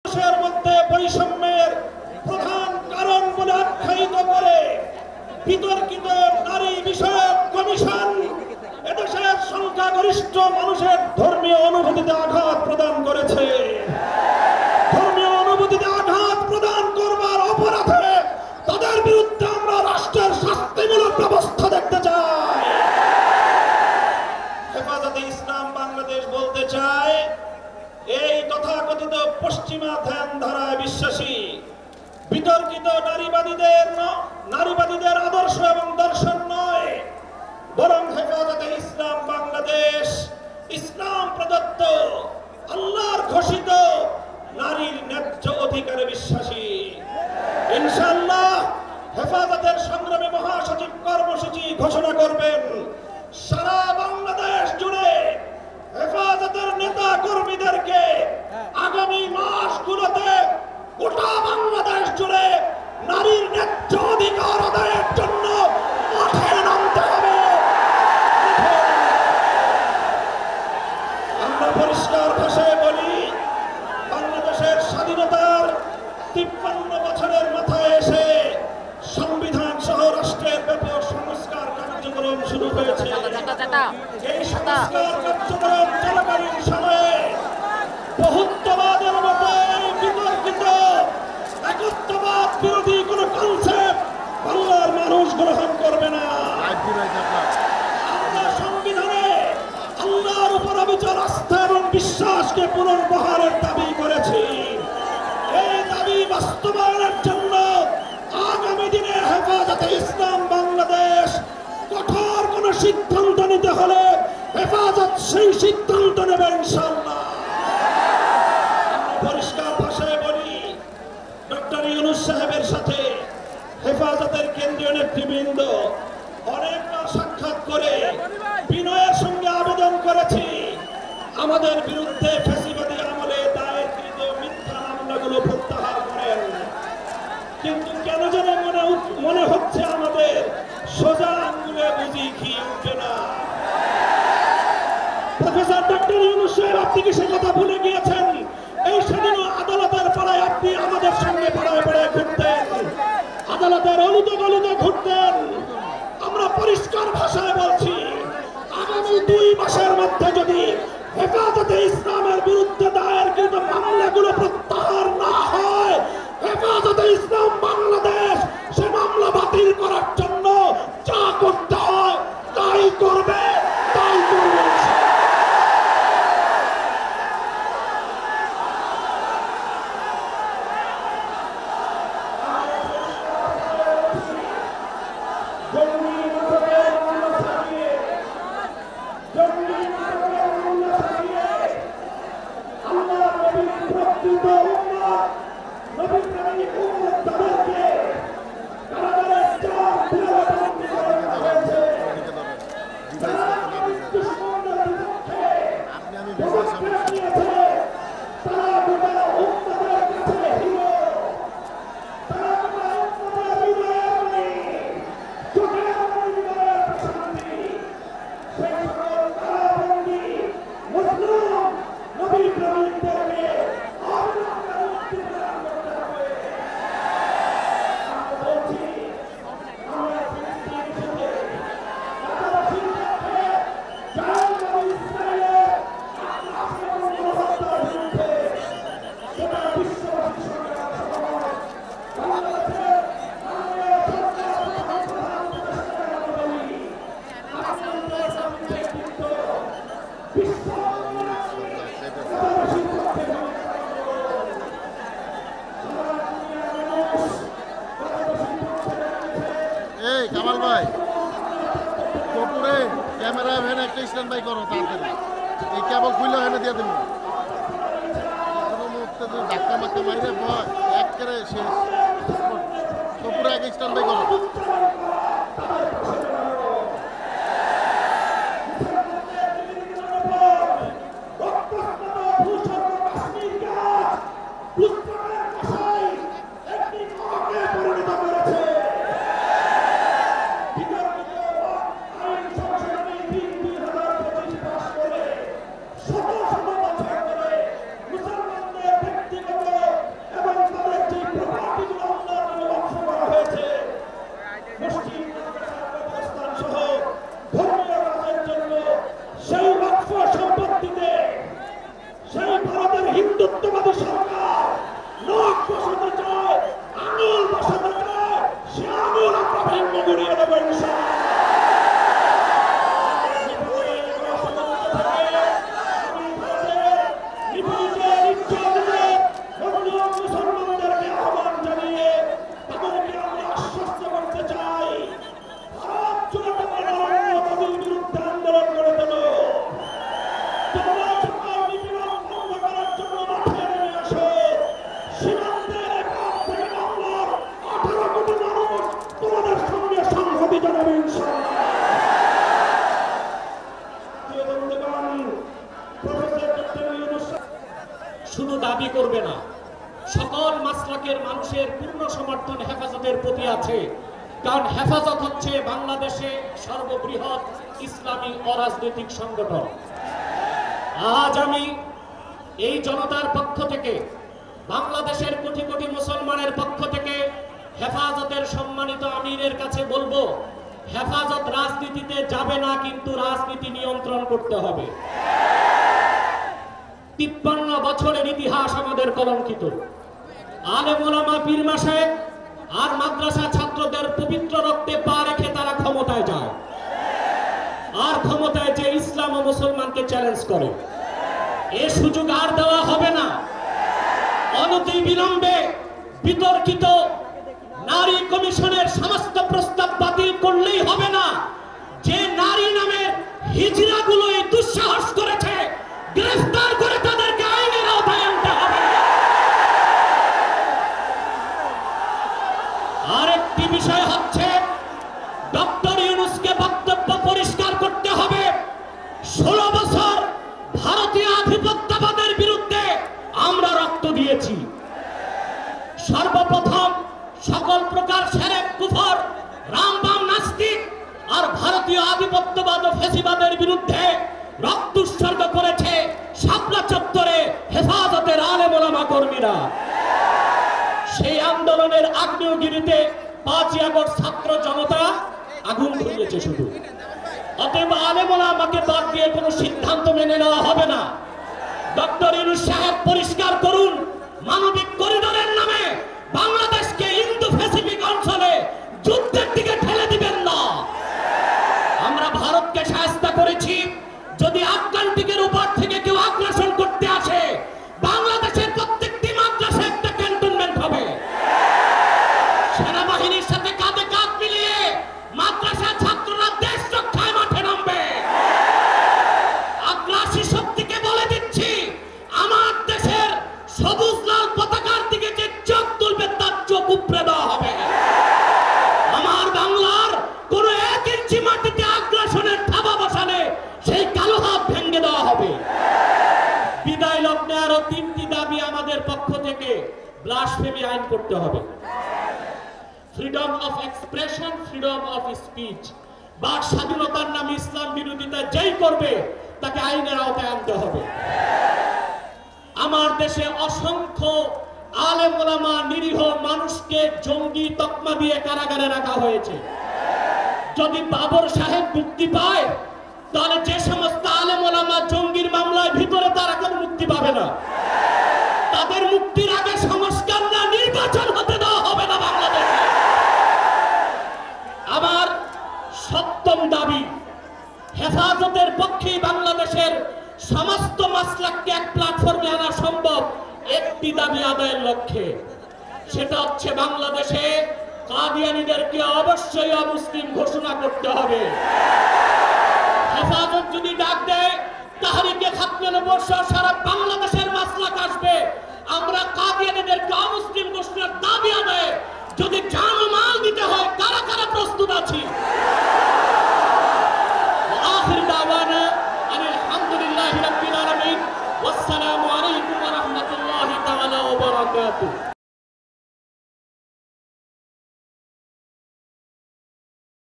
মানুষের মধ্যে বৈষম্যের প্রধান কারণ বলে আখ্যায়িত করে বিতর্কিত নারী বিষয়ক কমিশন এদেশের সংখ্যাগরিষ্ঠ মানুষের ধর্মীয় অনুভূতিতে আঘাত প্রদান করেছে। ধর্মীয় অনুভূতিতে আঘাত প্রদান করবার অপরাধে তাদের বিরুদ্ধে আমরা রাষ্ট্রের শাস্তিমূলক ব্যবস্থা দেখতে চাই। হেফাজতে ইসলাম বাংলাদেশ বলতে চায়, এই তথাকথিত পশ্চিমা ধ্যান ধারায় বিশ্বাসী বিতর্কিত নারীবাদীদের আদর্শ এবং দর্শন নয়, বরং হেফাজতে ইসলাম বাংলাদেশ ইসলাম প্রদত্ত আল্লাহর ঘোষিত নারীর ন্যায্য অধিকারে বিশ্বাসী। ইনশাআল্লাহ হেফাজতের সংগ্রামী মহাসচিব কর্মসূচি ঘোষণা করবেন। সারা বাংলাদেশ জুড়ে হেফাজতের নেতা কর্মীদেরকে আগামী মাসগুলোতে গোটা বাংলাদেশ জুড়ে নারীর ন্যায্য অধিকার আদায়ের জন্য মাঠে নামতে হবে। আমরা পরিষ্কার ভাষায় বলি, বাংলাদেশের স্বাধীনতার 53 বছরের মাথায় এসে সংবিধান সহ রাষ্ট্রের ব্যাপক সংস্কার কার্যক্রম শুরু হয়েছে। এই সংস্কার কার্যক্রম চলাকালীন সময়ে বহুত্ববাদের মতো বিতর্কিত একত্ববাদ বিরোধী কোন কনসেপ্ট বাংলার মানুষ গ্রহণ করবে না। আমরা সংবিধানে আল্লাহর উপর অবিচল আস্থা এবং বিশ্বাসকে পুনর্বহারের দাবি করেছি। এই দাবি বাস্তবায়নের জন্য আগামী দিনে হেফাজতে ইসলাম বাংলাদেশ কঠোর কোন সিদ্ধান্ত নিতে হলে হেফাজত সেই সিদ্ধান্ত নেবে ইনশাআল্লাহ। পরিষ্কার ভাষায় বলি, ডক্টর ইউনূস সাহেবের সাথে হেফাজতের কেন্দ্রীয় নেতৃবৃন্দ অনেকবার সাক্ষাৎ করে বিনয়ের সঙ্গে আবেদন করেছি আমাদের বিরুদ্ধে ফ্যাসিবাদী আমলে দায়েরকৃত মিথ্যা মামলাগুলো প্রত্যাহার করেন। কিন্তু কেন যেন মনে হচ্ছে আমাদের সোজা আঙ্গুলে বুঝি ঘি উঠবে না। প্রফেসর ডক্টর ইউনূস সাহেব, আপনি কি সে কথা ভুলে গিয়েছেন? এই সেদিনও আদালতের পাড়ায় আপনি আমাদের সঙ্গে পাড়ায় পাড়ায় ঘুরতেন, আদালতের অলিতে গলিতে ঘুরতেন। আমরা পরিষ্কার ভাষায় বলছি, আগামী 2 মাসের মধ্যে যদি হেফাজতে ইসলামের বিরুদ্ধে দায়েরকৃত মামলাগুলো প্রত্যাহার না হয়, হেফাজতে ইসলাম বাংলাদেশ সে মামলা বাতিল করার জন্য যা করতে হয় তাই করবে, তাই করবে। কামাল ভাই, দুপুরে ক্যামেরা ভ্যান একটা স্ট্যান্ড বাই করো তাড়াতাড়ি। এই কেবল খুললে এনে দিয়ে দেবো। ধাক্কা মাক্কা মাইরে ভয় একেবারে শেষ। দুপুরে আগে স্ট্যান্ড বাই করো। সীমান্তের এপার থেকে বাংলার 18 কোটি মানুষ তোমাদের সঙ্গে সংহতি জানাবে ইনশাআল্লাহ। প্রিয় বন্ধুগণ, প্রফেসর ডক্টর ইউনূস শুধু দাবি করবে না, সকল মাসলাকের মানুষের পূর্ণ সমর্থন হেফাজতের প্রতি আছে। কারণ হেফাজত হচ্ছে বাংলাদেশে সর্ববৃহৎ ইসলামী অরাজনৈতিক সংগঠন। আজ আমি এই জনতার পক্ষ থেকে, বাংলাদেশের কোটি কোটি মুসলমানের পক্ষ থেকে হেফাজতের সম্মানিত আমিরের কাছে বলবো, হেফাজত রাজনীতিতে যাবে না, কিন্তু রাজনীতি নিয়ন্ত্রণ করতে হবে। 53 বছরের ইতিহাস আমাদের কলঙ্কিত। আলেম ওলামা, পীর মাশায়েখ আর মাদ্রাসা ছাত্রদের পবিত্র রক্তে পা রেখে তারা ক্ষমতায় যায়, আর ক্ষমতায় যে ইসলাম ও মুসলমানকে চ্যালেঞ্জ করে। এ সুযোগ আর দেওয়া হবে না। অনতি বিলম্বে বিতর্কিত নারী কমিশনের সমস্ত প্রস্তাব বাতিল করলেই হবে না। যে নারী নামের হিজড়াগুলো এই দুঃসাহস করেছে, গ্রেফতার করে তাদেরকে আইনের আওতায় আনতে হবে। আরেকটি বিষয় হচ্ছে, ডক্টর ইউনূসকে বক্তব্য পরিষ্কার করতে হবে। 16 বছর ভারতীয় আধিপত্যবাদের বিরুদ্ধে আমরা রক্ত দিয়েছি। সর্বপ্রথম সকল প্রকার শিরক, কুফর, রামবাম, নাস্তিক আর ভারতীয় আধিপত্যবাদ ও ফ্যাসিবাদের বিরুদ্ধে রক্ত উৎসর্গ করেছে শাপলা চত্বরে হেফাজতের আলেম ওলামা কর্মীরা। সেই আন্দোলনের আগ্নেয়গিরিতে 5ই আগস্ট ছাত্র জনতা আগুন ধরিয়েছে শুধু। অতএব আলেম ওলামাকে বাদ দিয়ে কোনো সিদ্ধান্ত মেনে নেওয়া হবে না। ডক্টর ইউনূস সাহেব পরিষ্কার করুন, মানবিক করিডোরের নামে বাংলাদেশকে ইন্দো প্যাসিফিক অঞ্চলে যুদ্ধের দিকে ঠেলে দিবেন না। আমরা ভারতকে সাহায্য করেছি। যদি আটলান্টিকের উপর থেকে কেউ আগ্রাসন করতে আসে, বাংলাদেশের প্রত্যেকটি মাদ্রাসা একটা ক্যান্টনমেন্ট হবে। সেনাবাহিনীর সাথে কাঁধে কাঁধ মিলিয়ে মাদ্রাসা ছাত্ররা দেশ রক্ষায় মাঠে নামবে। আগ্রাসী শক্তিকে বলে দিচ্ছি, আমার দেশের সবুজ লাল পতাকার দিকে যে চোখ তুলবে তার চোখ উপড়ে দেওয়া হবে। আমার বাংলার কোন 1 ইঞ্চি মাটিতে আগ্রাসনের থাবা বসালে সেই কালো হাত ভেঙে দেওয়া হবে। বিদায় লগ্নে আরো 3টি দাবি আমাদের পক্ষ থেকে। ব্লাসফেমি আইন করতে হবে, freedom of expression, freedom of speech. বাক স্বাধীনতার নামে ইসলাম বিরোধিতা যেই করবে তাকে আইনের আওতায় আনতে হবে। আমার দেশে অসংখ্য আলেম ওলামা, নিরীহ মানুষকে জঙ্গি তকমা দিয়ে কারাগারে রাখা হয়েছে। যদি বাবর সাহেব মুক্তি পায়, তাহলে যে সমস্ত আলেম ওলামা জঙ্গির মামলায় ভিতরে, তারা কেউ মুক্তি পাবে না। তাদের মুক্তির আগে সংস্কার না, নির্বাচন হতে দেওয়া হবে না বাংলাদেশে। আমার 7ম দাবি, হেফাজতের পক্ষে বাংলাদেশের সমস্ত মাসলাককে এক প্ল্যাটফর্মে আনা সম্ভব একটি দাবি আদায়ের লক্ষ্যে। সেটা হচ্ছে বাংলাদেশে কাদিয়ানীদেরকে অবশ্যই অমুসলিম ঘোষণা করতে হবে। হেফাজত যদি ডাক দেয়, তাহরিকে খাতমে নবুয়্যত সারা বাংলাদেশের মাসলাক আসবে। আমরা কাদিয়ানীদেরকে অমুসলিম ঘোষণার দাবি আদায়ে যদি জান ও মাল দিতে হয়, কারা কারা প্রস্তুত আছি। আখির দাওয়ানা আলহামদুলিল্লাহি রাব্বিল আলামিন। ওয়াসসালামু আলাইকুম ওয়া রাহমাতুল্লাহি তাআলা ওয়া বারাকাতুহু।